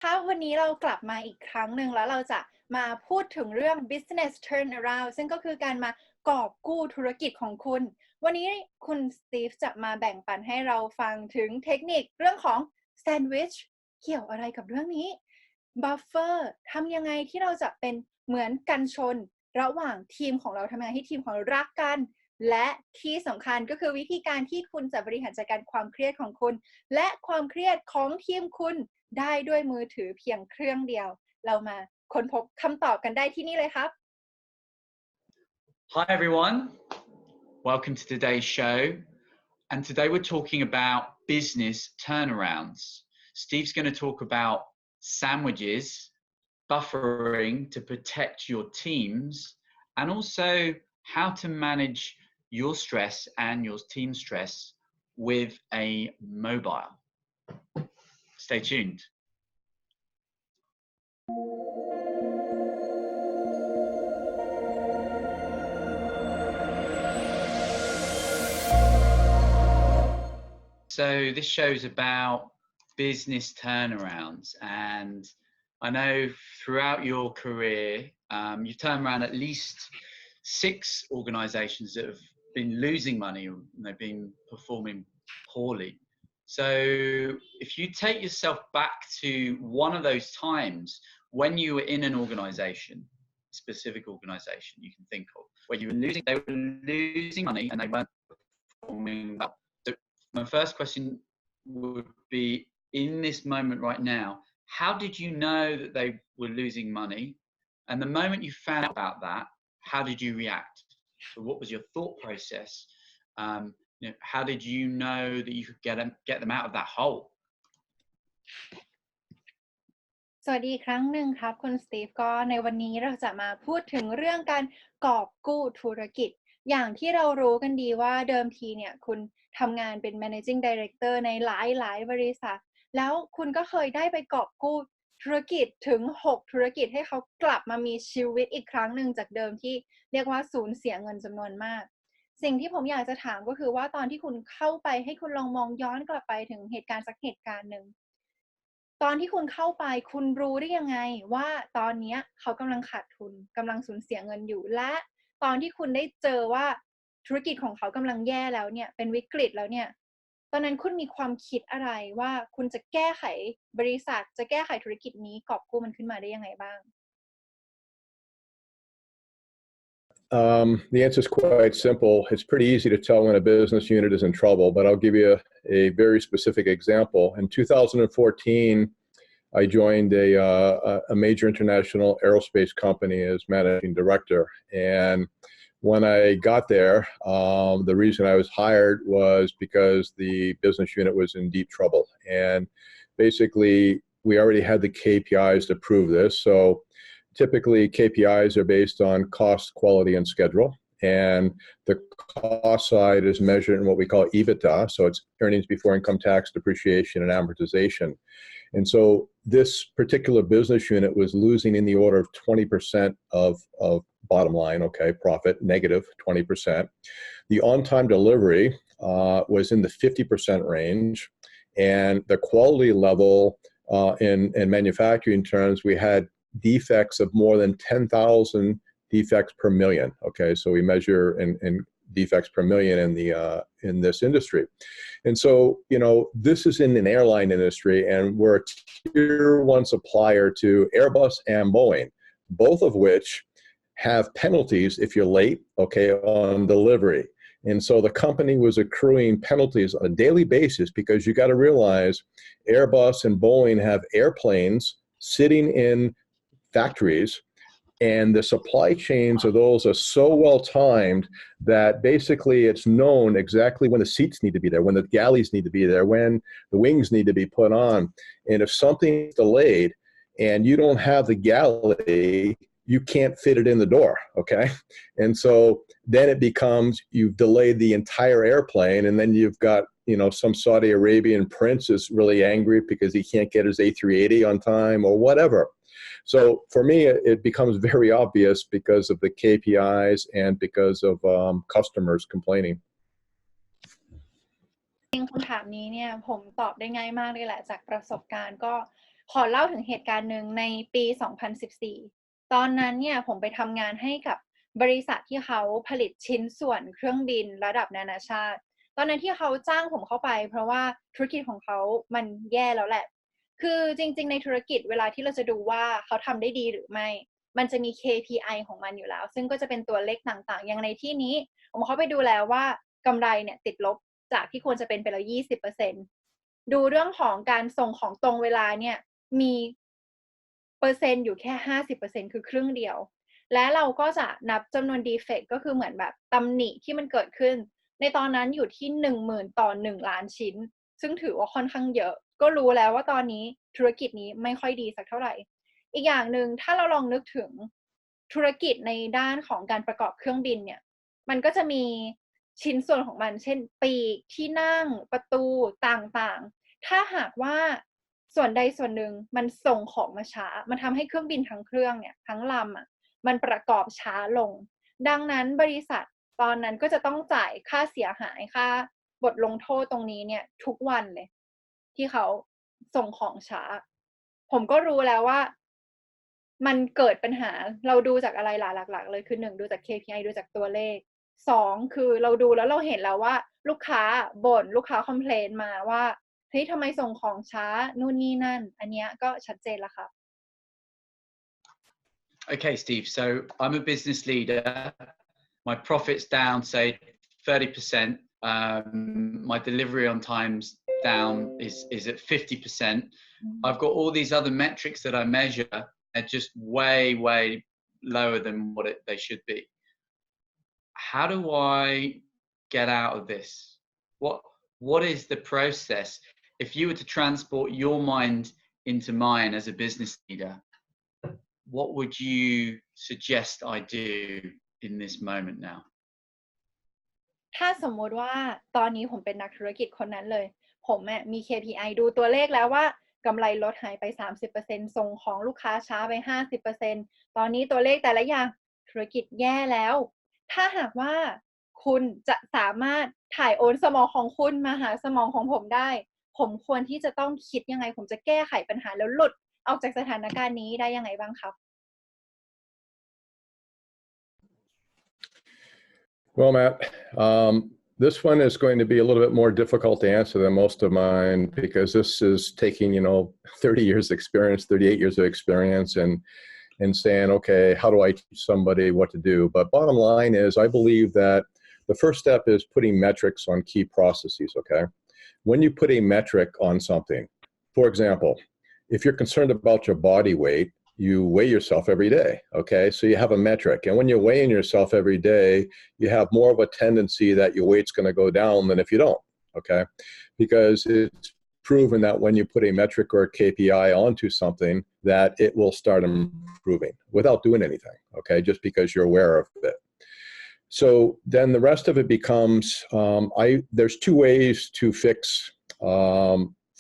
ค่ะวันนี้เรากลับมาอีกครั้งหนึ่งแล้วเราจะมาพูดถึงเรื่อง business turnaround ซึ่งก็คือการมากอบกู้ธุรกิจของคุณวันนี้คุณสตีฟจะมาแบ่งปันให้เราฟังถึงเทคนิคเรื่องของแซนด์วิชเกี่ยวอะไรกับเรื่องนี้บัฟเฟอร์ทำยังไงที่เราจะเป็นเหมือนกันชนระหว่างทีมของเราทำยังไงให้ทีมของเรารักกันและที่สำคัญก็คือวิธีการที่คุณจะบริหารจัดการความเครียดของคุณและความเครียดของทีมคุณได้ด้วยมือถือเพียงเครื่องเดียวเรามาค้นพบคำตอบกันได้ที่นี่เลยครับ Hi everyone, welcome to today's show, and today we're talking about business turnarounds. Steve's going to talk about sandwiches, buffering to protect your teams, and also how to manage your stress and your team stress with a mobile. Stay tuned. So this show's about business turnarounds, and I know throughout your career you've turned around at least 6 organizations that have been losing money and they've been performing poorly. So if you take yourself back to one of those times when you were in an organization, a specific organization you can think of, where they were losing money and they weren't performing well. So my first question would be, in this moment right now, how did you know that they were losing money? And the moment you found out about that, how did you react? So what was your thought process? How did you know that you could get them out of that hole? สวัสดีอีกครั้งหนึ่งครับคุณสตีฟก็ในวันนี้เราจะมาพูดถึงเรื่องการกอบกู้ธุรกิจอย่างที่เรารู้กันดีว่าเดิมทีเนี่ยคุณทำงานเป็น managing director ในหลายบริษัทแล้วคุณก็เคยได้ไปกอบกู้ธุรกิจถึง6ธุรกิจให้เขากลับมามีชีวิตอีกครั้งหนึ่งจากเดิมที่เรียกว่าสูญเสียเงินจำนวนมากสิ่งที่ผมอยากจะถามก็คือว่าตอนที่คุณเข้าไปให้คุณลองมองย้อนกลับไปถึงเหตุการณ์สักเหตุการณ์หนึ่งตอนที่คุณเข้าไปคุณรู้ได้ยังไงว่าตอนนี้เขากำลังขาดทุนกำลังสูญเสียเงินอยู่และตอนที่คุณได้เจอว่าธุรกิจของเขากำลังแย่แล้วเนี่ยเป็นวิกฤตแล้วเนี่ยตอนนั้นคุณมีความคิดอะไรว่าคุณจะแก้ไขบริษัทจะแก้ไขธุรกิจนี้กอบกู้มันขึ้นมาได้ยังไงบ้าง The answer is quite simple. It's pretty easy to tell when a business unit is in trouble, but I'll give you a very specific example. In 2014, I joined a major international aerospace company as managing director. And when I got there, the reason I was hired was because the business unit was in deep trouble. And basically, we already had the KPIs to prove this. So typically, KPIs are based on cost, quality, and schedule. And the cost side is measured in what we call EBITDA. So it's earnings before income tax, depreciation, and amortization. And so this particular business unit was losing in the order of 20% of bottom line, okay, profit, negative 20%. The on-time delivery was in the 50% range. And the quality level in manufacturing terms, we had defects of more than 10,000 defects per million. Okay, so we measure in defects per million in this industry. And so, this is in an airline industry, and we're a tier 1 supplier to Airbus and Boeing, both of which have penalties if you're late, okay, on delivery. And so the company was accruing penalties on a daily basis because you got to realize Airbus and Boeing have airplanes sitting in factories, and the supply chains of those are so well timed that basically it's known exactly when the seats need to be there, when the galleys need to be there, when the wings need to be put on. And if something's delayed and you don't have the galley, you can't fit it in the door, okay? And so then it becomes you've delayed the entire airplane, and then you've got some Saudi Arabian prince is really angry because he can't get his A380 on time or whatever. So for me, it becomes very obvious because of the KPIs and because of customers complaining. คำถามนี้เนี่ยผมตอบได้ง่ายมากเลยแหละจากประสบการณ์ก็ ขอเล่าถึงเหตุการณ์หนึ่งในปี 2014 ตอนนั้นเนี่ยผมไปทำงานให้กับบริษัทที่เขาผลิตชิ้นส่วนเครื่องบินระดับนานาชาติตอนนั้นที่เขาจ้างผมเข้าไปเพราะว่าธุรกิจของเขามันแย่แล้วแหละคือจริงๆในธุรกิจเวลาที่เราจะดูว่าเขาทำได้ดีหรือไม่มันจะมี KPI ของมันอยู่แล้วซึ่งก็จะเป็นตัวเลขต่างๆอย่างในที่นี้ผมเข้าไปดูแล้วว่ากำไรเนี่ยติดลบจากที่ควรจะเป็นไปแล้ว 20% ดูเรื่องของการส่งของตรงเวลาเนี่ยมีเปอร์เซ็นต์อยู่แค่ 50% คือครึ่งเดียวและเราก็จะนับจำนวน defect ก็คือเหมือนแบบตำหนิที่มันเกิดขึ้นในตอนนั้นอยู่ที่ 10,000 ต่อ 1 ล้านชิ้นซึ่งถือว่าค่อนข้างเยอะก็รู้แล้วว่าตอนนี้ธุรกิจนี้ไม่ค่อยดีสักเท่าไหร่อีกอย่างหนึ่งถ้าเราลองนึกถึงธุรกิจในด้านของการประกอบเครื่องบินเนี่ยมันก็จะมีชิ้นส่วนของมันเช่นปีกที่นั่งประตูต่างๆถ้าหากว่าส่วนใดส่วนหนึ่งมันส่งของมาช้ามันทำให้เครื่องบินทั้งเครื่องเนี่ยทั้งลำอ่ะมันประกอบช้าลงดังนั้นบริษัทตอนนั้นก็จะต้องจ่ายค่าเสียหายค่าบทลงโทษตรงนี้เนี่ยทุกวันเลยที่เขาส่งของช้าผมก็รู้แล้วว่ามันเกิดปัญหาเราดูจากอะไรล่ะหลักๆเลยคือ1ดูจาก KPI ดูจากตัวเลข2คือเราดูแล้วเราเห็นแล้วว่าลูกค้าบ่นลูกค้าคอมเพลนมาว่าเฮ้ยทำไมส่งของช้านู่นนี่นั่นอันเนี้ยก็ชัดเจนแล้วครับ Okay, Steve. So I'm a business leader. My profit's down, say 30%. My delivery on time's down is at 50%. I've got all these other metrics that I measure are just way lower than what they should be. How do I get out of this? What is the process? If you were to transport your mind into mine as a business leader, what would you suggest I do in this moment now? ถ้าสมมติว่าตอนนี้ผมเป็นนักธุรกิจคนนั้นเลยผมมี KPI ดูตัวเลขแล้วว่ากำไรลดหายไป 30% ส่งของลูกค้าช้าไป 50% ตอนนี้ตัวเลขแต่ละอย่างธุรกิจแย่แล้วถ้าหากว่าคุณจะสามารถถ่ายโอนสมองของคุณมาหาสมองของผมได้ผมควรที่จะต้องคิดยังไงผมจะแก้ไขปัญหาแล้วหลุดออกจากสถานการณ์นี้ได้ยังไงบ้างครับ Well, Matt, this one is going to be a little bit more difficult to answer than most of mine because this is taking, 30 years experience, 38 years of experience and saying, okay, how do I teach somebody what to do? But bottom line is I believe that the first step is putting metrics on key processes, okay? When you put a metric on something, for example, if you're concerned about your body weight, you weigh yourself every day, okay? So you have a metric. And when you're weighing yourself every day, you have more of a tendency that your weight's going to go down than if you don't, okay? Because it's proven that when you put a metric or a KPI onto something, that it will start improving without doing anything, okay? Just because you're aware of it. So then the rest of it becomes, there's two ways to fix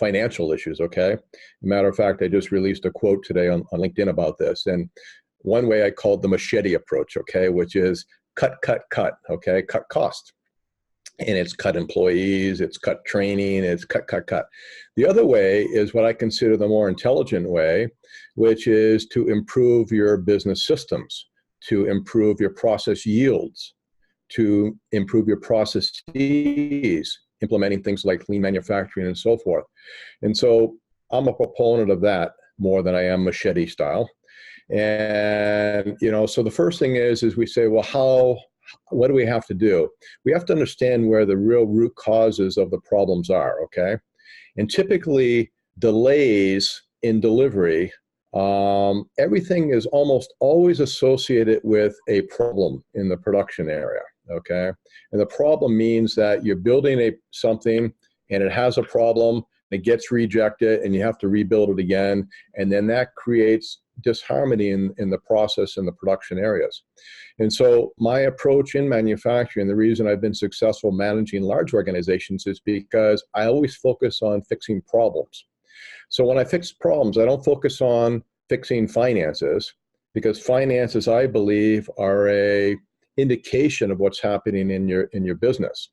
financial issues, okay? Matter of fact, I just released a quote today on LinkedIn about this. And one way I called the machete approach, okay, which is cut, okay? Cut cost. And it's cut employees, it's cut training, it's cut. The other way is what I consider the more intelligent way, which is to improve your business systems, to improve your process yields, to improve your processes, implementing things like lean manufacturing and so forth. And so I'm a proponent of that more than I am machete style. And, so the first thing is we say, well, what do we have to do? We have to understand where the real root causes of the problems are, okay? And typically delays in delivery, everything is almost always associated with a problem in the production area, okay? And the problem means that you're building something and it has a problem, it gets rejected and you have to rebuild it again. And then that creates disharmony in the process in the production areas. And so my approach in manufacturing, the reason I've been successful managing large organizations is because I always focus on fixing problems. So when I fix problems, I don't focus on fixing finances because finances, I believe, are a indication of what's happening in your business.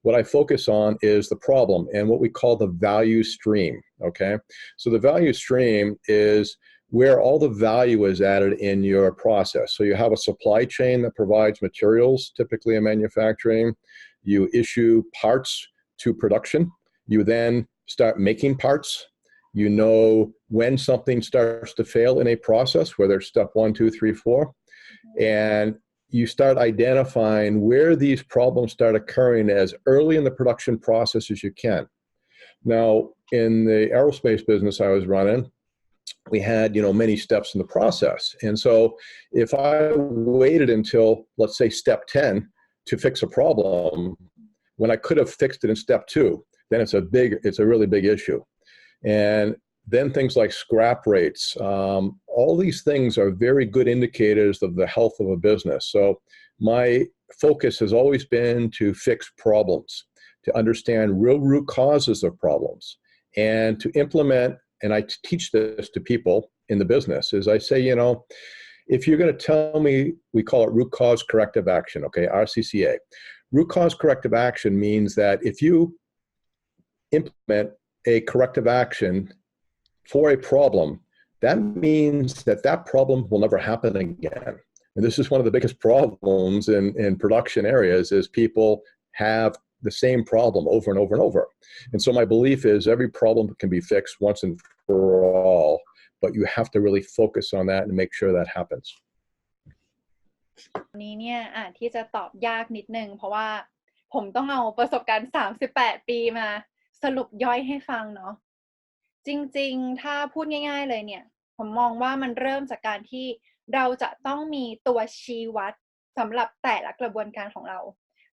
What I focus on is the problem and what we call the value stream, okay? So the value stream is where all the value is added in your process. So you have a supply chain that provides materials, typically in manufacturing. You issue parts to production. You then start making parts. You know when something starts to fail in a process, whether it's step 1, 2, 3, 4, and you start identifying where these problems start occurring as early in the production process as you can. Now, in the aerospace business I was running, we had, many steps in the process. And so if I waited until, let's say, step 10 to fix a problem, when I could have fixed it in step 2, then it's a really big issue. And then things like scrap rates, all these things are very good indicators of the health of a business. So my focus has always been to fix problems, to understand real root causes of problems, and to implement, and I teach this to people in the business, is I say, if you're going to tell me, we call it root cause corrective action, okay, RCCA. Root cause corrective action means that if you implement a corrective action for a problem, that means that problem will never happen again. And this is one of the biggest problems in production areas is people have the same problem over and over and over. And so my belief is every problem can be fixed once and for all, but you have to really focus on that and make sure that happens. นี้เนี่ยอาจที่จะตอบยากนิดนึงเพราะว่าผมต้องเอาประสบการณ์38ปีมาสรุปย่อยให้ฟังเนาะจริงๆถ้าพูดง่ายๆเลยเนี่ยผมมองว่ามันเริ่มจากการที่เราจะต้องมีตัวชี้วัดสำหรับแต่ละกระบวนการของเรา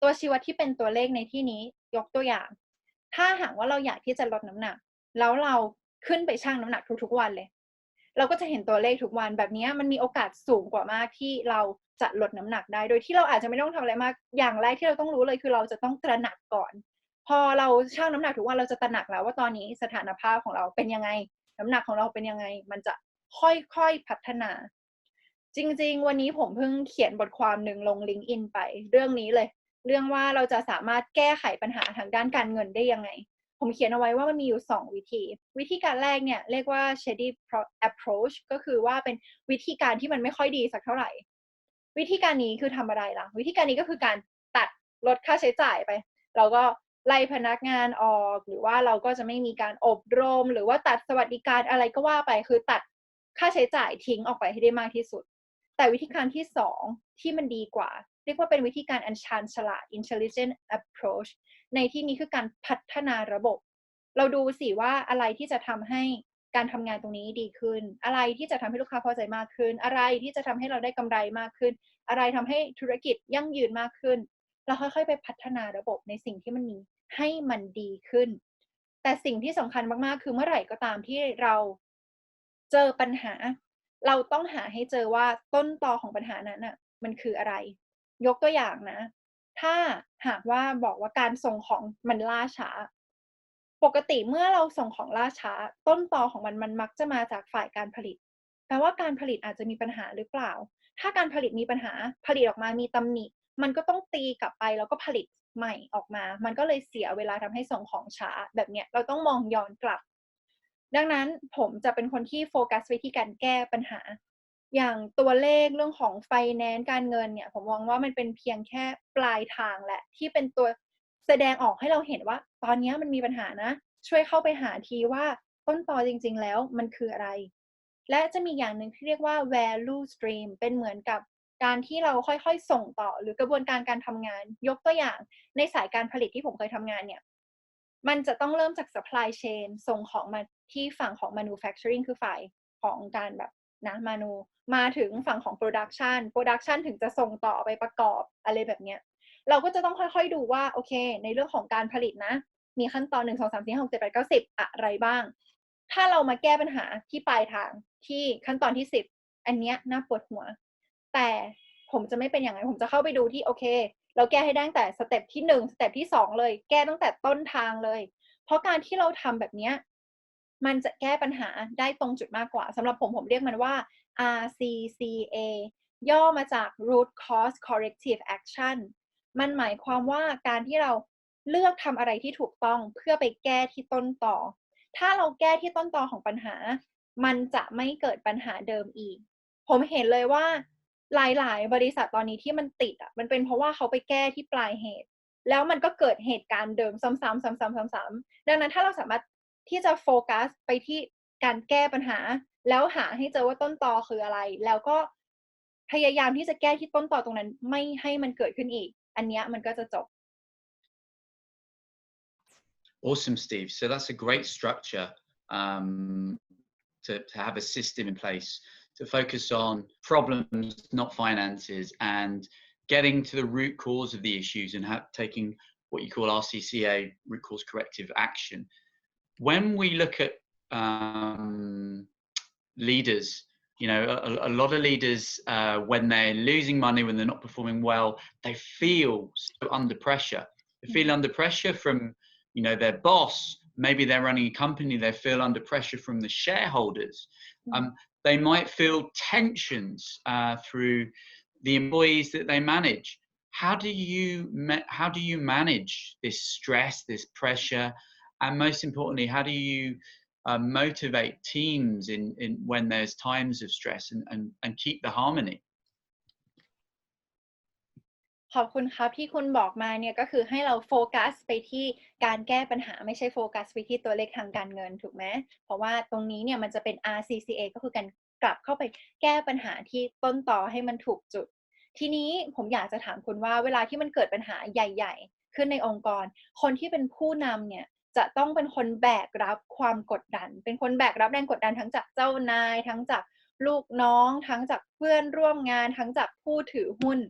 ตัวชี้วัดที่เป็นตัวเลขในที่นี้ยกตัวอย่างถ้าหากว่าเราอยากที่จะลดน้ำหนักแล้วเราขึ้นไปชั่งน้ำหนักทุกๆวันเลยเราก็จะเห็นตัวเลขทุกวันแบบนี้มันมีโอกาสสูงกว่ามากที่เราจะลดน้ำหนักได้โดยที่เราอาจจะไม่ต้องทำอะไรมากอย่างแรกที่เราต้องรู้เลยคือเราจะต้องตระหนักก่อนพอเราชั่งน้ำหนักทุกวันเราจะตระหนักแล้วว่าตอนนี้สถานภาพของเราเป็นยังไงน้ำหนักของเราเป็นยังไงมันจะค่อยๆพัฒนาจริงๆวันนี้ผมเพิ่งเขียนบทความหนึ่งลง LinkedIn ไปเรื่องนี้เลยเรื่องว่าเราจะสามารถแก้ไขปัญหาทางด้านการเงินได้ยังไงผมเขียนเอาไว้ว่ามันมีอยู่2วิธีการแรกเนี่ยเรียกว่า shady approach ก็คือว่าเป็นวิธีการที่มันไม่ค่อยดีสักเท่าไหร่วิธีการนี้คือทำอะไรล่ะวิธีการนี้ก็คือการตัดลดค่าใช้จ่ายไปเราก็ไล่พนักงานออกหรือว่าเราก็จะไม่มีการอบรมหรือว่าตัดสวัสดิการอะไรก็ว่าไปคือตัดค่าใช้จ่ายทิ้งออกไปให้ได้มากที่สุดแต่วิธีการที่2ที่มันดีกว่าเรียกว่าเป็นวิธีการอันชาญฉลาด intelligent approach ในที่นี้คือการพัฒนาระบบเราดูสิว่าอะไรที่จะทำให้การทำงานตรงนี้ดีขึ้นอะไรที่จะทำให้ลูกค้าพอใจมากขึ้นอะไรที่จะทำให้เราได้กำไรมากขึ้นอะไรทำให้ธุรกิจยั่งยืนมากขึ้นเราค่อยๆไปพัฒนาระบบในสิ่งที่มันมีให้มันดีขึ้นแต่สิ่งที่สำคัญมากๆคือเมื่อไหร่ก็ตามที่เราเจอปัญหาเราต้องหาให้เจอว่าต้นตอของปัญหานั้นน่ะมันคืออะไรยกตัวอย่างนะถ้าหากว่าบอกว่าการส่งของมันล่าช้าปกติเมื่อเราส่งของล่าช้าต้นตอของมันมักจะมาจากฝ่ายการผลิตแปลว่าการผลิตอาจจะมีปัญหาหรือเปล่าถ้าการผลิตมีปัญหาผลิตออกมามีตำหนิมันก็ต้องตีกลับไปแล้วก็ผลิตใหม่ออกมามันก็เลยเสียเวลาทำให้ส่งของช้าแบบเนี้ยเราต้องมองย้อนกลับดังนั้นผมจะเป็นคนที่โฟกัสวิธีการแก้ปัญหาอย่างตัวเลขเรื่องของไฟแนนซ์การเงินเนี่ยผมมองว่ามันเป็นเพียงแค่ปลายทางแหละที่เป็นตัวแสดงออกให้เราเห็นว่าตอนนี้มันมีปัญหานะช่วยเข้าไปหาทีว่าต้นตอจริงๆแล้วมันคืออะไรและจะมีอย่างหนึ่งที่เรียกว่า value stream เป็นเหมือนกับการที่เราค่อยๆส่งต่อหรือกระบวนการการทำงานยกตัวอย่างในสายการผลิตที่ผมเคยทำงานเนี่ยมันจะต้องเริ่มจาก supply chain ส่งของมาที่ฝั่งของ manufacturing คือฝ่ายของการแบบนะมาถึงฝั่งของ production ถึงจะส่งต่อไปประกอบอะไรแบบเนี้ยเราก็จะต้องค่อยๆดูว่าโอเคในเรื่องของการผลิตนะมีขั้นตอน1 2 3 4 5 6 7 8 9 10อะไรบ้างถ้าเรามาแก้ปัญหาที่ปลายทางที่ขั้นตอนที่10อันเนี้ยน่าปวดหัวแต่ผมจะไม่เป็นอย่างนั้นผมจะเข้าไปดูที่โอเคเราแก้ให้ได้ตั้งแต่สเต็ปที่1สเต็ปที่2เลยแก้ตั้งแต่ต้นทางเลยเพราะการที่เราทำแบบเนี้ยมันจะแก้ปัญหาได้ตรงจุดมากกว่าสำหรับผมเรียกมันว่า RCCA ย่อมาจาก Root Cause Corrective Action มันหมายความว่าการที่เรา เลือกทำอะไรที่ถูกต้องเพื่อไปแก้ที่ต้นตอถ้าเราแก้ที่ต้นตอของปัญหามันจะไม่เกิดปัญหาเดิมอีกผมเห็นเลยว่าหลายๆบริษัทตอนนี้ที่มันติดมันเป็นเพราะว่าเขาไปแก้ที่ปลายเหตุแล้วมันก็เกิดเหตุการณ์เดิมซ้ำๆๆๆๆดังนั้นถ้าเราสามารถที่จะโฟกัสไปที่การแก้ปัญหาแล้วหาให้เจอว่าต้นตอคืออะไรแล้วก็พยายามที่จะแก้ที่ต้นตอตรงนั้นไม่ให้มันเกิดขึ้นอีกอันเนี้ยมันก็จะจบ Awesome, Steve. So that's a great structure to have a system in place to focus on problems, not finances, and getting to the root cause of the issues and taking what you call RCCA, root cause corrective action. When we look at leaders, you know, a lot of leaders, when they're losing money, when they're not performing well, they feel so under pressure. They feel under pressure from, you know, their boss. Maybe they're running a company, they feel under pressure from the shareholders. They might feel tensions through the employees that they manage. How do you manage this stress, this pressure, and most importantly, how do you motivate teams in when there's times of stress and keep the harmony? ขอบคุณครับที่คุณบอกมาเนี่ยก็คือให้เราโฟกัสไปที่การแก้ปัญหาไม่ใช่โฟกัสไปที่ตัวเลขทางการเงินถูกไหมเพราะว่าตรงนี้เนี่ยมันจะเป็น RCCA ก็คือการกลับเข้าไปแก้ปัญหาที่ต้นตอให้มันถูกจุดทีนี้ผมอยากจะถามคุณว่าเวลาที่มันเกิดปัญหาใหญ่ๆขึ้นในองค์กรคนที่เป็นผู้นำเนี่ยจะต้องเป็นคนแบกรับความกดดันเป็นคนแบกรับแรงกดดันทั้งจากเจ้านายทั้งจากลูกน้องทั้งจากเพื่อนร่วมงานทั้งจากผู้ถือหุ้น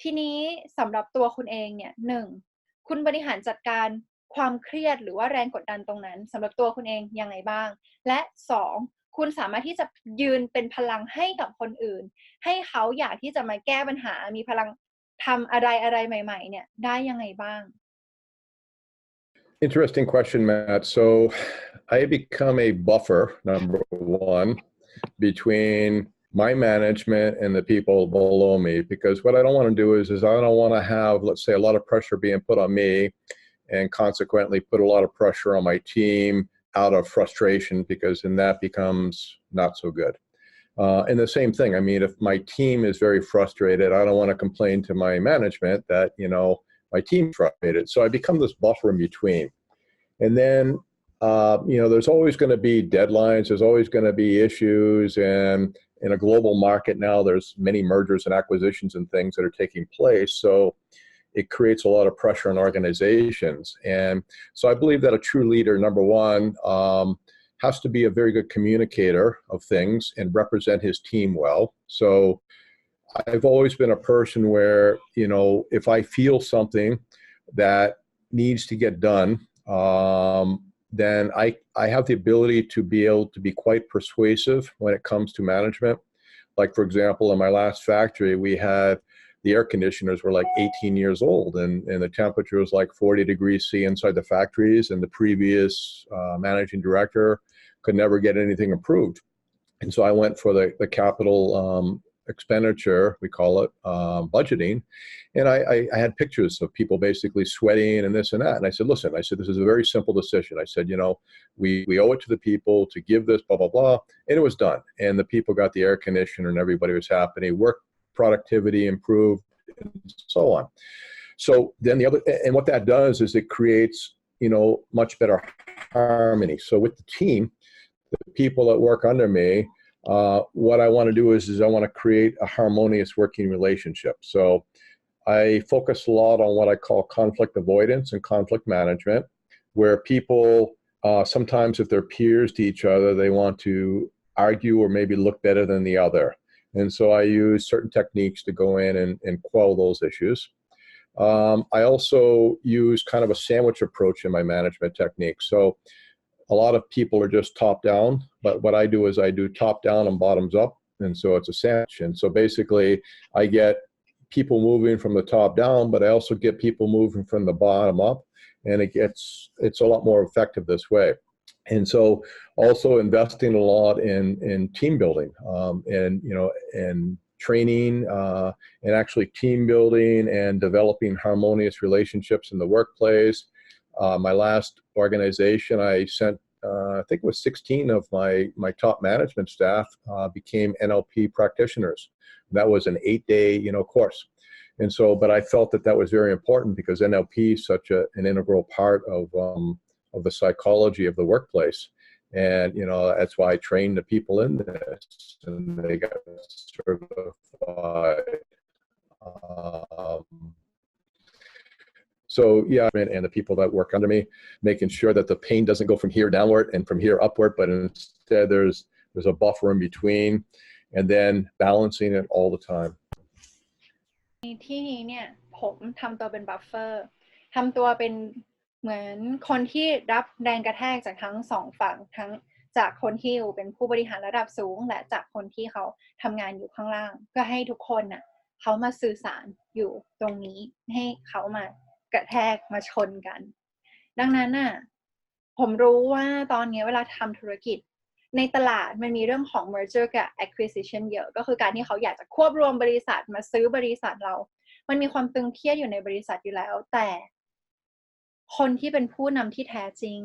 ทีนี้สำหรับตัวคุณเองเนี่ย1คุณบริหารจัดการความเครียดหรือว่าแรงกดดันตรงนั้นสำหรับตัวคุณเองยังไงบ้างและ2คุณสามารถที่จะยืนเป็นพลังให้กับคนอื่นให้เขาอยากที่จะมาแก้ปัญหามีพลังทำอะไรใหม่ๆเนี่ยได้ยังไงบ้าง Interesting question, Matt. So I become a buffer, number one, between my management and the people below me, because what I don't want to do is I don't want to have, let's say, a lot of pressure being put on me and consequently put a lot of pressure on my team out of frustration, because then that becomes not so good. And the same thing, I mean, if my team is very frustrated, I don't want to complain to my management that, you know, my team's frustrated. So I become this buffer in between. And then, you know, there's always going to be deadlines. There's always going to be issues. And in a global market now, there's many mergers and acquisitions and things that are taking place. So it creates a lot of pressure on organizations. And so I believe that a true leader, number one, has to be a very good communicator of things and represent his team well. So I've always been a person where, you know, if I feel something that needs to get done, then I have the ability to be able to be quite persuasive when it comes to management. Like, for example, in my last factory, we had the air conditioners were like 18 years old, and the temperature was like 40 degrees C inside the factories, and the previous managing director could never get anything approved. And so I went for the capital expenditure, we call it budgeting, and I had pictures of people basically sweating and this and that. And I said, listen, this is a very simple decision. I said, you know, we owe it to the people to give this, blah, blah, blah. And it was done. And the people got the air conditioner and everybody was happy. Work productivity improved and so on. So then and what that does is it creates, you know, much better harmony. So with the team, the people that work under me, what I want to do is I want to create a harmonious working relationship. So I focus a lot on what I call conflict avoidance and conflict management, where people, sometimes if they're peers to each other, they want to argue or maybe look better than the other. And so I use certain techniques to go in and quell those issues. I also use kind of a sandwich approach in my management technique. So a lot of people are just top down, but what I do is I do top down and bottoms up. And so it's a sandwich. And so basically I get people moving from the top down, but I also get people moving from the bottom up, and it's a lot more effective this way. And so also investing a lot in team building, and, you know, and training and actually team building and developing harmonious relationships in the workplace. My last organization, I sent, I think it was 16 of my top management staff became NLP practitioners. That was an 8-day, course. And so, but I felt that was very important because NLP is such an integral part of the psychology of the workplace. And, that's why I trained the people in this, and they got certified. So yeah, and the people that work under me, making sure that the pain doesn't go from here downward and from here upward, but instead there's a buffer in between, and then balancing it all the time. ที่นี้เนี่ยผมทำตัวเป็นบัฟเฟอร์ทำตัวเป็นเหมือนคนที่รับแรงกระแทกจากทั้งสองฝั่งทั้งจากคนที่อยู่เป็นผู้บริหารระดับสูงและจากคนที่เขาทำงานอยู่ข้างล่างเพื่อให้ทุกคนน่ะเขามาสื่อสารอยู่ตรงนี้ให้เขามากระแทกมาชนกันดังนั้นน่ะผมรู้ว่าตอนนี้เวลาทำธุรกิจในตลาดมันมีเรื่องของ merger กับ acquisition เยอะก็คือการที่เขาอยากจะควบรวมบริษัทมาซื้อบริษัทเรามันมีความตึงเครียดอยู่ในบริษัทอยู่แล้วแต่คนที่เป็นผู้นำที่แท้จริง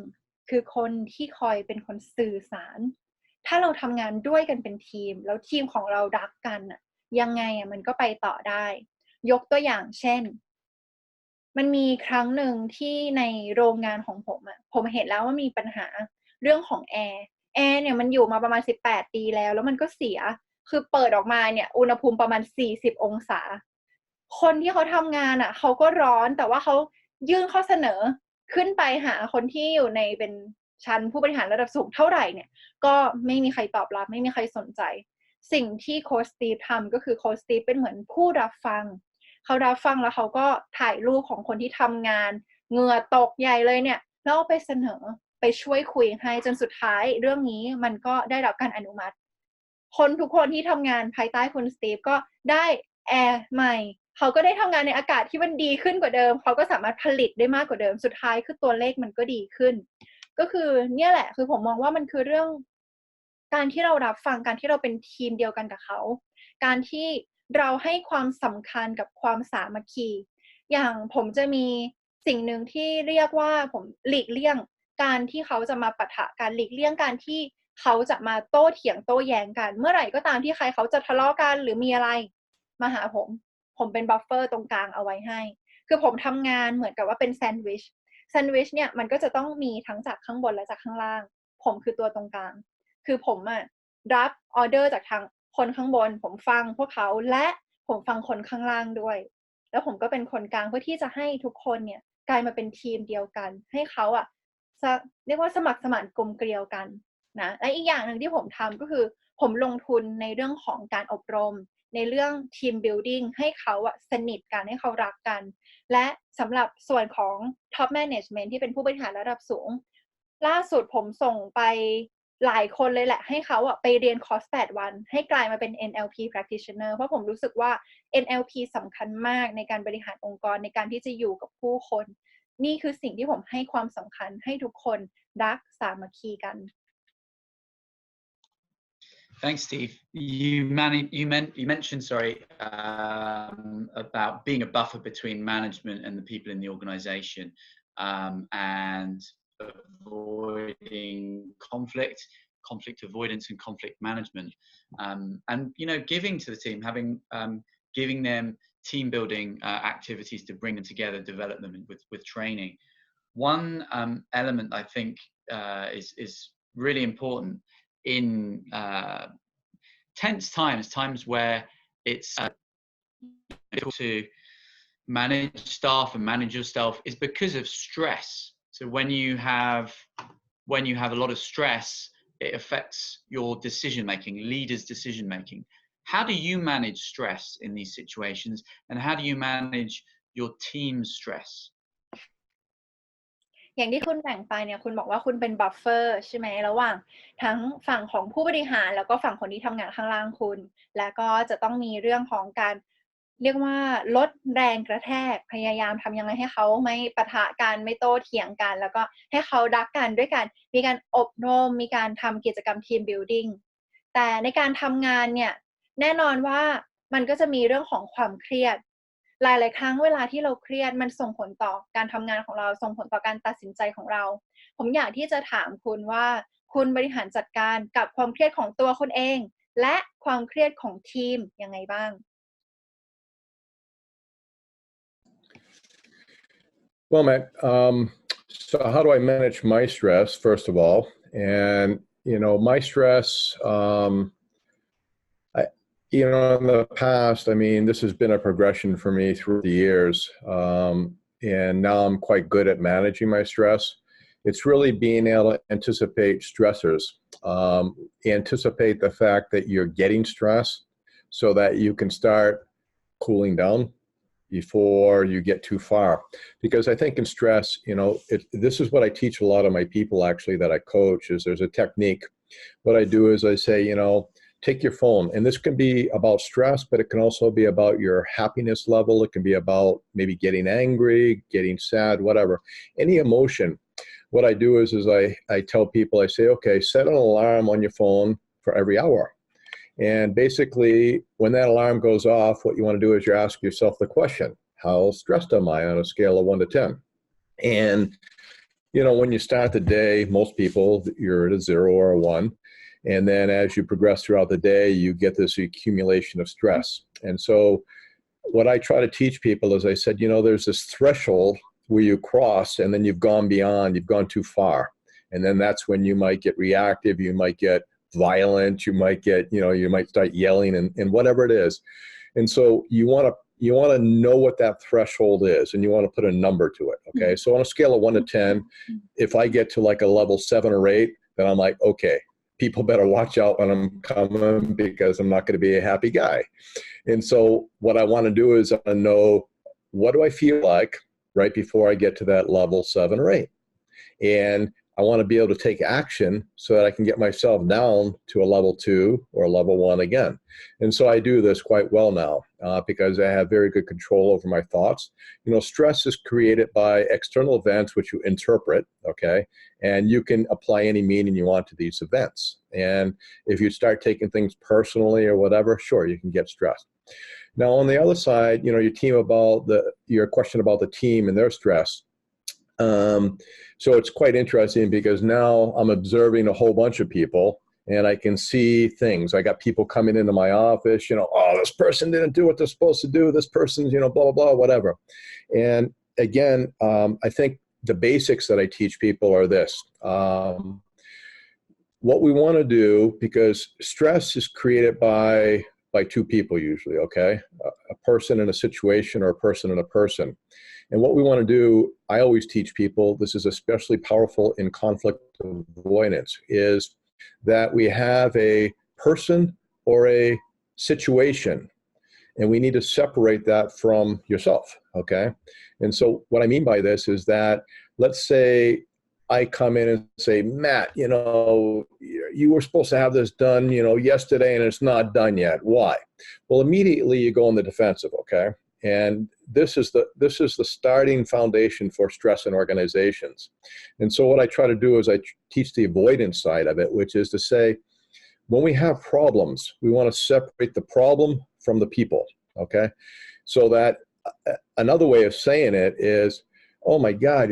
คือคนที่คอยเป็นคนสื่อสารถ้าเราทำงานด้วยกันเป็นทีมแล้วทีมของเรารักกันน่ะยังไงมันก็ไปต่อได้ยกตัวอย่างเช่นมันมีครั้งหนึ่งที่ในโรงงานของผมเห็นแล้วว่ามีปัญหาเรื่องของแอร์เนี่ยมันอยู่มาประมาณ18 ปีแล้วมันก็เสียคือเปิดออกมาเนี่ยอุณหภูมิประมาณ40 องศาคนที่เขาทำงานเขาก็ร้อนแต่ว่าเขายื่นข้อเสนอขึ้นไปหาคนที่อยู่ในเป็นชั้นผู้บริหารระดับสูงเท่าไหร่เนี่ยก็ไม่มีใครตอบรับไม่มีใครสนใจสิ่งที่โค้ชสตีฟทำก็คือโค้ชสตีฟเป็นเหมือนผู้รับฟังเขารับฟังแล้วเขาก็ถ่ายรูปของคนที่ทำงานเหงื่อตกใหญ่เลยเนี่ยแล้วเอาไปเสนอไปช่วยคุยให้จนสุดท้ายเรื่องนี้มันก็ได้รับการอนุมัติคนทุกคนที่ทำงานภายใต้คุณสตีฟก็ได้แอร์ใหม่เขาก็ได้ทำงานในอากาศที่มันดีขึ้นกว่าเดิมเขาก็สามารถผลิตได้มากกว่าเดิมสุดท้ายคือตัวเลขมันก็ดีขึ้นก็คือเนี่ยแหละคือผมมองว่ามันคือเรื่องการที่เรารับฟังการที่เราเป็นทีมเดียวกันกับเขาการที่เราให้ความสำคัญกับความสามัคคีอย่างผมจะมีสิ่งหนึ่งที่เรียกว่าผมหลีกเลี่ยงการที่เขาจะมาปะทะกันหลีกเลี่ยงการที่เขาจะมาโต้เถียงโต้แย้งกันเมื่อไหร่ก็ตามที่ใครเขาจะทะเลาะกันหรือมีอะไรมาหาผมเป็นบัฟเฟอร์ตรงกลางเอาไว้ให้คือผมทำงานเหมือนกับว่าเป็นแซนด์วิชเนี่ยมันก็จะต้องมีทั้งจากข้างบนและจากข้างล่างผมคือตัวตรงกลางคือผมรับออเดอร์จากทางคนข้างบนผมฟังพวกเขาและผมฟังคนข้างล่างด้วยแล้วผมก็เป็นคนกลางเพื่อที่จะให้ทุกคนเนี่ยกลายมาเป็นทีมเดียวกันให้เขาเรียกว่าสมัครสมานกลมเกลียวกันนะและอีกอย่างหนึ่งที่ผมทำก็คือผมลงทุนในเรื่องของการอบรมในเรื่อง team building ให้เขาสนิทกันให้เขารักกันและสำหรับส่วนของ top management ที่เป็นผู้บริหารระดับสูงล่าสุดผมส่งไปหลายคนเลยแหละให้เขาไปเรียนคอร์ส8 วันให้กลายมาเป็น NLP practitioner เพราะผมรู้สึกว่า NLP สำคัญมากในการบริหารองค์กรในการที่จะอยู่กับผู้คนนี่คือสิ่งที่ผมให้ความสำคัญให้ทุกคนรักสามัคคีกัน Thanks, Steve. You mentioned, about being a buffer between management and the people in the organization, and avoiding conflict avoidance and conflict management, and giving to the team, giving them team building activities to bring them together, develop them with training. One element I think is really important in tense times where it's difficult to manage staff and manage yourself, is because of stress. So when you have a lot of stress, it affects your decision making, leaders' decision making. How do you manage stress in these situations, and how do you manage your team's stress? อย่างที่คุณแบ่งไปเนี่ยคุณบอกว่าคุณเป็นบัฟเฟอร์ใช่ไหมระหว่างทั้งฝั่งของผู้บริหารแล้วก็ฝั่งคนที่ทำงานข้างล่างคุณแล้วก็จะต้องมีเรื่องของการเรียกว่าลดแรงกระแทกพยายามทำยังไงให้เขาไม่ปะทะกันไม่โต้เถียงกันแล้วก็ให้เขารักกันด้วยกันมีการอบรมมีการทำกิจกรรมทีมบิลดิ้งแต่ในการทำงานเนี่ยแน่นอนว่า มันก็จะมีเรื่องของความเครียดหลายๆครั้งเวลาที่เราเครียดมันส่งผลต่อการทำงานของเราส่งผลต่อการตัดสินใจของเราผมอยากที่จะถามคุณว่าคุณบริหารจัดการกับความเครียดของตัวคุณเองและความเครียดของทีมยังไงบ้าง Well, Matt, so how do I manage my stress, first of all? And, my stress, in the past, I mean, this has been a progression for me through the years. And now I'm quite good at managing my stress. It's really being able to anticipate stressors, anticipate the fact that you're getting stress so that you can start cooling down before you get too far. Because I think in stress, this is what I teach a lot of my people actually that I coach is there's a technique. What I do is I say, take your phone, and this can be about stress, but it can also be about your happiness level. It can be about maybe getting angry, getting sad, whatever, any emotion. What I do is I tell people, I say, okay, set an alarm on your phone for every hour. And basically, when that alarm goes off, what you want to do is you ask yourself the question, how stressed am I on a scale of 1 to 10? And, when you start the day, most people, you're at a 0 or a 1. And then as you progress throughout the day, you get this accumulation of stress. And so what I try to teach people is I said, there's this threshold where you cross and then you've gone beyond, you've gone too far. And then that's when you might get reactive, you might get violent, you might get, you might start yelling and whatever it is. And so you want to know what that threshold is and you want to put a number to it. Okay. So on a scale of 1 to 10, if I get to like a level 7 or 8, then I'm like, okay, people better watch out when I'm coming because I'm not going to be a happy guy. And so what I want to do is I know what do I feel like right before I get to that level 7 or 8. And I want to be able to take action so that I can get myself down to a level 2 or a level 1 again. And so I do this quite well now because I have very good control over my thoughts. Stress is created by external events which you interpret, okay? And you can apply any meaning you want to these events. And if you start taking things personally or whatever, sure, you can get stressed. Now, on the other side, your question about the team and their stress. So it's quite interesting because now I'm observing a whole bunch of people and I can see things. I got people coming into my office, oh, this person didn't do what they're supposed to do. This person's, blah, blah, blah, whatever. And again, I think the basics that I teach people are this. What we want to do, because stress is created by 2 people usually, okay? A person in a situation or a person in a person. And what we want to do, I always teach people, this is especially powerful in conflict avoidance, is that we have a person or a situation, and we need to separate that from yourself, okay? And so what I mean by this is that, let's say I come in and say, Matt, you were supposed to have this done, yesterday and it's not done yet. Why? Well, immediately you go on the defensive, okay? And this is the starting foundation for stress in organizations. And so what I try to do is I teach the avoidance side of it, which is to say, when we have problems, we want to separate the problem from the people, okay? So that another way of saying it is, oh my God,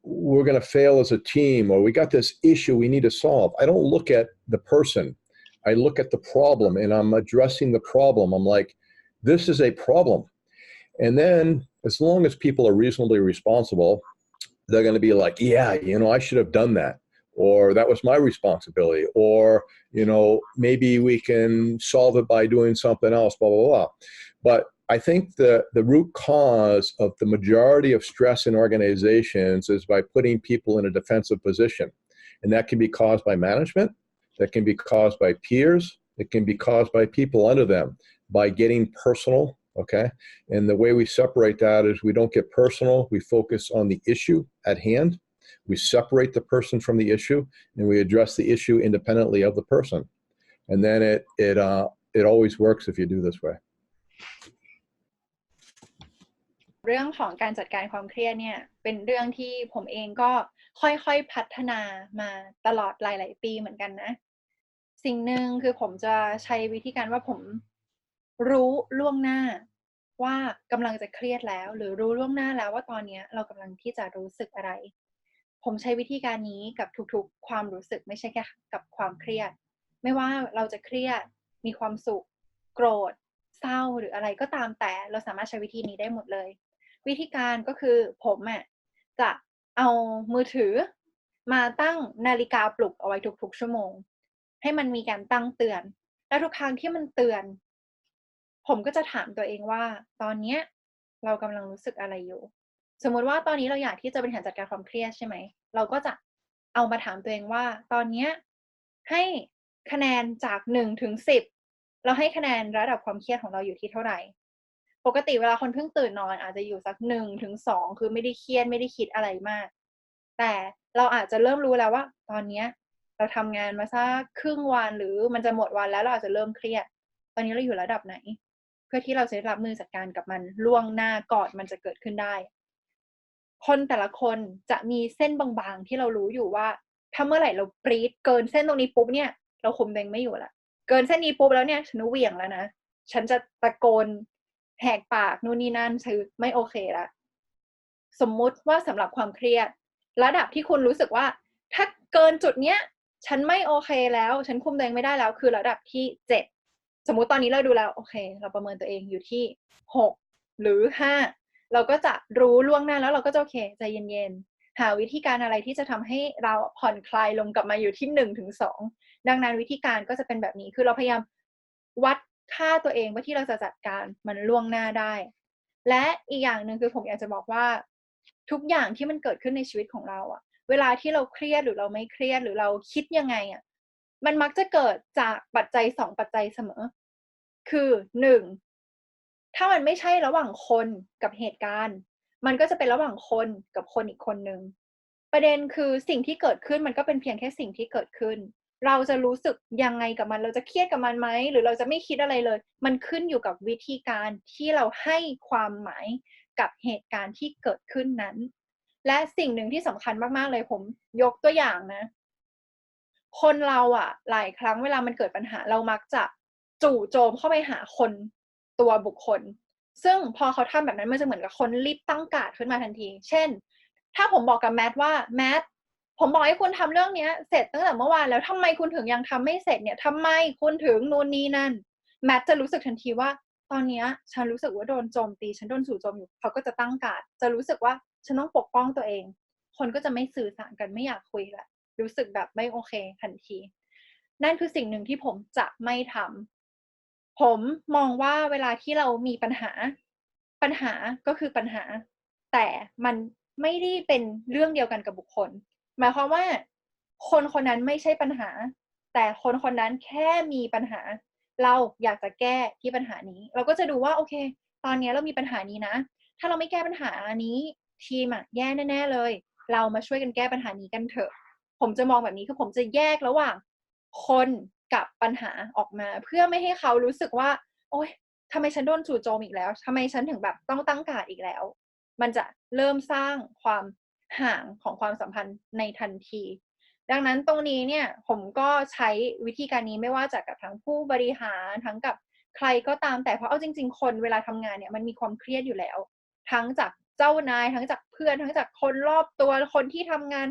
we're going to fail as a team, or we got this issue we need to solve. I don't look at the person. I look at the problem and I'm addressing the problem. I'm like, this is a problem. And then as long as people are reasonably responsible, they're going to be like, yeah, I should have done that. Or that was my responsibility. Or, maybe we can solve it by doing something else, blah, blah, blah. But I think the root cause of the majority of stress in organizations is by putting people in a defensive position. And that can be caused by management. That can be caused by peers. It can be caused by people under them, by getting personal. Okay. And the way we separate that is we don't get personal. We focus on the issue at hand. We separate the person from the issue and we address the issue independently of the person. And then it always works if you do this way. เรื่องของการจัดการความเครียดเนี่ยเป็นเรื่องที่ผมเองก็ค่อยๆพัฒนามาตลอดหลายๆปีเหมือนกันนะสิ่งหนึ่งคือผมจะใช้วิธีการว่าผม รู้ล่วงหน้าว่ากำลังจะเครียดแล้วหรือรู้ล่วงหน้าแล้วว่าตอนนี้เรากำลังที่จะรู้สึกอะไรผมใช้วิธีการนี้กับทุกๆความรู้สึกไม่ใช่แค่กับความเครียดไม่ว่าเราจะเครียดมีความสุขโกรธเศร้าหรืออะไรก็ตามแต่เราสามารถใช้วิธีนี้ได้หมดเลยวิธีการก็คือผมจะเอามือถือมาตั้งนาฬิกาปลุกเอาไว้ทุกๆชั่วโมงให้มันมีการตั้งเตือนและทุกครั้งที่มันเตือนผมก็จะถามตัวเองว่าตอนนี้เรากำลังรู้สึกอะไรอยู่สมมติว่าตอนนี้เราอยากที่จะบริหารจัดการความเครียดใช่ไหมเราก็จะเอามาถามตัวเองว่าตอนนี้ให้คะแนนจาก1 ถึง 10เราให้คะแนนระดับความเครียดของเราอยู่ที่เท่าไหร่ปกติเวลาคนเพิ่งตื่นนอนอาจจะอยู่สัก1 ถึง 2คือไม่ได้เครียดไม่ได้คิดอะไรมากแต่เราอาจจะเริ่มรู้แล้วว่าตอนนี้เราทำงานมาสักครึ่งวันหรือมันจะหมดวันแล้วเราอาจจะเริ่มเครียดตอนนี้เราอยู่ระดับไหนเพื่อที่เราจะรับมือจัดการกับมันล่วงหน้าก่อนมันจะเกิดขึ้นได้คนแต่ละคนจะมีเส้นบางๆที่เรารู้อยู่ว่าถ้าเมื่อไหร่เราปรี๊ดเกินเส้นตรงนี้ปุ๊บเนี่ยเราคุมตัวเองไม่อยู่ละเกินเส้นนี้ปุ๊บแล้วเนี่ยฉันเหวี่ยงแล้วนะฉันจะตะโกนแหกปากนู่นนี่นั่นคือไม่โอเคละสมมุติว่าสำหรับความเครียดระดับที่คุณรู้สึกว่าถ้าเกินจุดเนี้ยฉันไม่โอเคแล้วฉันคุมตัวเองไม่ได้แล้วคือระดับที่7สมมุติตอนนี้เราดูแล้วโอเคเราประเมินตัวเองอยู่ที่6หรือ5เราก็จะรู้ล่วงหน้าแล้วเราก็จะโอเคใจเย็นๆหาวิธีการอะไรที่จะทำให้เราผ่อนคลายลงกลับมาอยู่ที่1 ถึง 2ดังนั้นวิธีการก็จะเป็นแบบนี้คือเราพยายามวัดค่าตัวเองว่าที่เราจะจัดการมันล่วงหน้าได้และอีกอย่างหนึ่งคือผมอยากจะบอกว่าทุกอย่างที่มันเกิดขึ้นในชีวิตของเราเวลาที่เราเครียดหรือเราไม่เครียดหรือเราคิดยังไงมันมักจะเกิดจากปัจจัย2ปัจจัยเสมอคือ1ถ้ามันไม่ใช่ระหว่างคนกับเหตุการณ์มันก็จะเป็นระหว่างคนกับคนอีกคนนึงประเด็นคือสิ่งที่เกิดขึ้นมันก็เป็นเพียงแค่สิ่งที่เกิดขึ้นเราจะรู้สึกยังไงกับมันเราจะเครียดกับมันไหมหรือเราจะไม่คิดอะไรเลยมันขึ้นอยู่กับวิธีการที่เราให้ความหมายกับเหตุการณ์ที่เกิดขึ้นนั้นและสิ่งหนึ่งที่สำคัญมากๆเลยผมยกตัวอย่างนะคนเราหลายครั้งเวลามันเกิดปัญหาเรามักจะจู่โจมเข้าไปหาคนตัวบุคคลซึ่งพอเขาทำแบบนั้นมันจะเหมือนกับคนรีบตั้งการ์ดขึ้นมาทันทีเช่นถ้าผมบอกกับแมทว่าแมทผมบอกให้คุณทำเรื่องนี้เสร็จตั้งแต่เมื่อวานแล้วทำไมคุณถึงยังทำไม่เสร็จเนี่ยทำไมคุณถึงนู่นนี่นั่นแมทจะรู้สึกทันทีว่าตอนนี้ฉันรู้สึกว่าโดนโจมตีฉันโดนจู่โจมอยู่เขาก็จะตั้งการ์ดจะรู้สึกว่าฉันต้องปกป้องตัวเองคนก็จะไม่สื่อสารกันไม่อยากคุยละรู้สึกแบบไม่โอเคทันทีนั่นคือสิ่งหนึ่งที่ผมจะไม่ทำผมมองว่าเวลาที่เรามีปัญหาก็คือปัญหาแต่มันไม่ได้เป็นเรื่องเดียวกันกับบุคคลหมายความว่าคนคนนั้นไม่ใช่ปัญหาแต่คนคนนั้นแค่มีปัญหาเราอยากจะแก้ที่ปัญหานี้เราก็จะดูว่าโอเคตอนนี้เรามีปัญหานี้นะถ้าเราไม่แก้ปัญหานี้ทีมแย่แน่ๆเลยเรามาช่วยกันแก้ปัญหานี้กันเถอะผมจะมองแบบนี้คือผมจะแยกระหว่างคนกับปัญหาออกมาเพื่อไม่ให้เขารู้สึกว่าโอ๊ยทำไมฉันโดนจู่โจมอีกแล้วทำไมฉันถึงแบบต้องตั้งการ์ดอีกแล้วมันจะเริ่มสร้างความห่างของความสัมพันธ์ในทันทีดังนั้นตรงนี้เนี่ยผมก็ใช้วิธีการนี้ไม่ว่าจะกับทั้งผู้บริหารทั้งกับใครก็ตามแต่เพราะเอาจริงๆคนเวลาทำงานเนี่ยมันมีความเครียดอยู่แล้วทั้งจากเจ้านายทั้งจากเพื่อนทั้งจากคนรอบตัวคนที่ทำงาน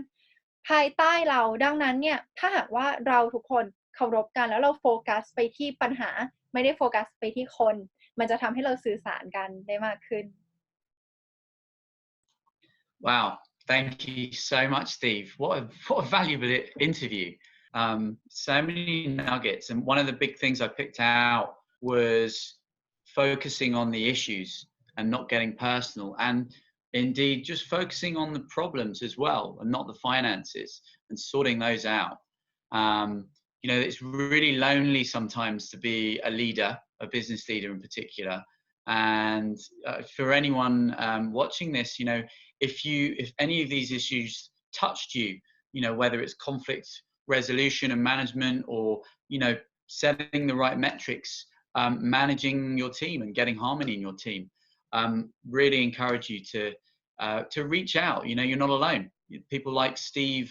ภายใต้เราดังนั้นเนี่ยถ้าหากว่าเราทุกคนเคารพกันแล้วเราโฟกัสไปที่ปัญหาไม่ได้โฟกัสไปที่คนมันจะทำให้เราสื่อสารกันได้มากขึ้น Wow, thank you so much, Steve. What a valuable interview. So many nuggets, and one of the big things I picked out was focusing on the issues and not getting personal, and indeed just focusing on the problems as well and not the finances and sorting those out. You know, it's really lonely sometimes to be a leader, a business leader in particular. And for anyone watching this, you know, if any of these issues touched you, you know, whether it's conflict resolution and management or, you know, setting the right metrics, managing your team and getting harmony in your team, really encourage you to reach out. You know, you're not alone. People like Steve,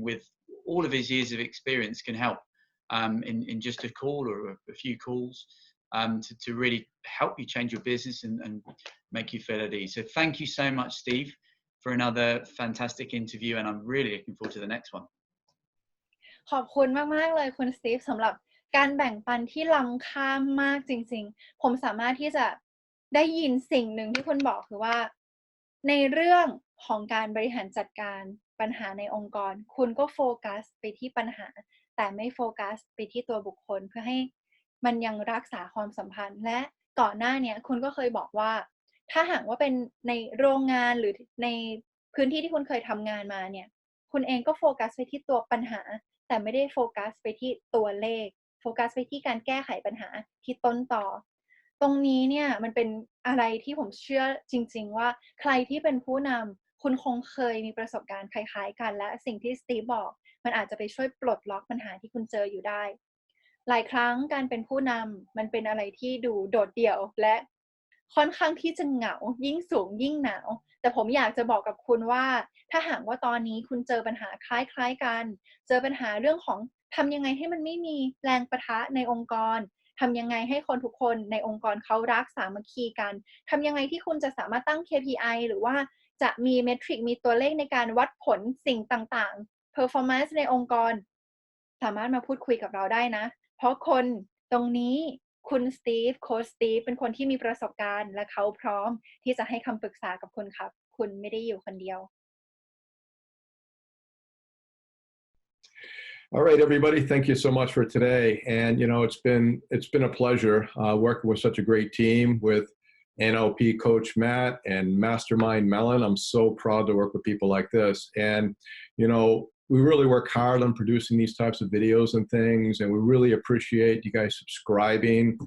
with all of his years of experience, can help in just a call or a few calls. to really help you change your business and make you feel at ease. So thank you so much, Steve, for another fantastic interview, and I'm really looking forward to the next one. ขอบคุณมากๆเลยคุณสตีฟสำหรับการแบ่งปันที่ล้ำค่ามากจริงๆผมสามารถที่จะได้ยินสิ่งหนึ่งที่คุณบอกคือว่าในเรื่องของการบริหารจัดการปัญหาในองค์กรคุณก็โฟกัสไปที่ปัญหาแต่ไม่โฟกัสไปที่ตัวบุคคลเพื่อให้มันยังรักษาความสัมพันธ์และก่อนหน้านี้คุณก็เคยบอกว่าถ้าหากว่าเป็นในโรงงานหรือในพื้นที่ที่คุณเคยทำงานมาเนี่ยคุณเองก็โฟกัสไปที่ตัวปัญหาแต่ไม่ได้โฟกัสไปที่ตัวเลขโฟกัสไปที่การแก้ไขปัญหาที่ต้นต่อตรงนี้เนี่ยมันเป็นอะไรที่ผมเชื่อจริงๆว่าใครที่เป็นผู้นำคุณคงเคยมีประสบการณ์คล้ายๆกันและสิ่งที่สตีฟบอกมันอาจจะไปช่วยปลดล็อกปัญหาที่คุณเจออยู่ได้หลายครั้งการเป็นผู้นำมันเป็นอะไรที่ดูโดดเดี่ยวและค่อนข้างที่จะเหงายิ่งสูงยิ่งหนาวแต่ผมอยากจะบอกกับคุณว่าถ้าหากว่าตอนนี้คุณเจอปัญหาคล้ายๆกันเจอปัญหาเรื่องของทำยังไงให้มันไม่มีแรงปะทะในองค์กรทำยังไงให้คนทุกคนในองค์กรเขารักสามัคคีกันทำยังไงที่คุณจะสามารถตั้ง KPI หรือว่าจะมีเมทริกมีตัวเลขในการวัดผลสิ่งต่างๆ performance ในองค์กรสามารถมาพูดคุยกับเราได้นะเพราะคนตรงนี้คุณสตีฟโค้ชสตีฟเป็นคนที่มีประสบการณ์และเขาพร้อมที่จะให้คำปรึกษากับคุณครับคุณไม่ได้อยู่คนเดียว All right, everybody. Thank you so much for today. And it's been a pleasure working with such a great team with NLP coach Matt and Mastermind Melon. I'm so proud to work with people like this. And we really work hard on producing these types of videos and things, and we really appreciate you guys subscribing.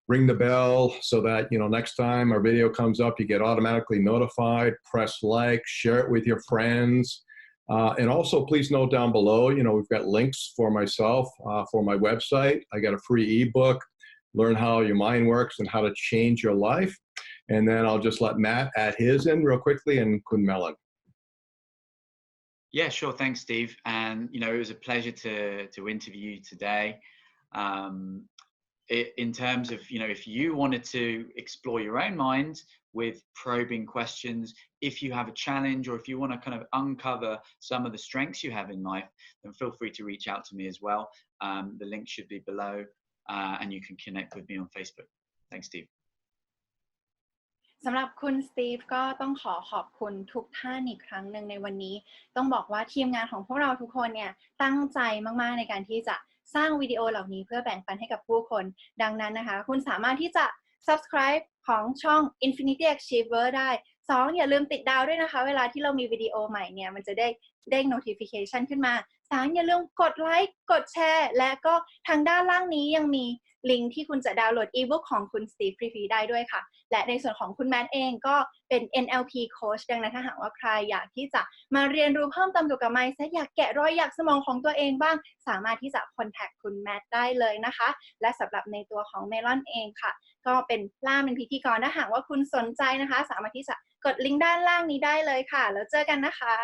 Ring the bell so that next time our video comes up, you get automatically notified. Press like, share it with your friends. And also, please note down below, we've got links for myself, for my website. I got a free ebook, Learn How Your Mind Works and How to Change Your Life. And then I'll just let Matt add his in real quickly and Kun Melon. Yeah, sure. Thanks, Steve. And, it was a pleasure to interview you today. In terms of, if you wanted to explore your own mind with probing questions, if you have a challenge or if you want to kind of uncover some of the strengths you have in life, then feel free to reach out to me as well. The link should be below and you can connect with me on Facebook. Thanks, Steve. สำหรับคุณสตีฟก็ต้องขอบคุณทุกท่านอีกครั้งหนึ่งในวันนี้ต้องบอกว่าทีมงานของพวกเราทุกคนเนี่ยตั้งใจมากๆในการที่จะสร้างวิดีโอเหล่านี้เพื่อแบ่งปันให้กับผู้คนดังนั้นนะคะคุณสามารถที่จะ subscribe ของช่อง Infinity Achiever ได้2อย่าลืมติดดาวด้วยนะคะเวลาที่เรามีวิดีโอใหม่เนี่ยมันจะได้เด้ง notification ขึ้นมา3อย่าลืมกดไลค์กดแชร์และก็ทางด้านล่างนี้ยังมีลิงก์ที่คุณจะดาวน์โหลด e-book ของคุณสตีฟฟรีๆได้ด้วยค่ะและในส่วนของคุณแมทเองก็เป็น NLP coach ดังนั้นถ้าหากว่าใครอยากที่จะมาเรียนรู้เพิ่มเติมเกี่ยวกับ mindset อยากแกะรอยอยากสมองของตัวเองบ้างสามารถที่จะ contact คุณแมทได้เลยนะคะและสำหรับในตัวของเมลอนเองค่ะก็เป็นพิธีกรถ้าหากว่าคุณสนใจนะคะสามารถที่จะกดลิงก์ด้านล่างนี้ได้เลยค่ะแล้วเจอกันนะคะ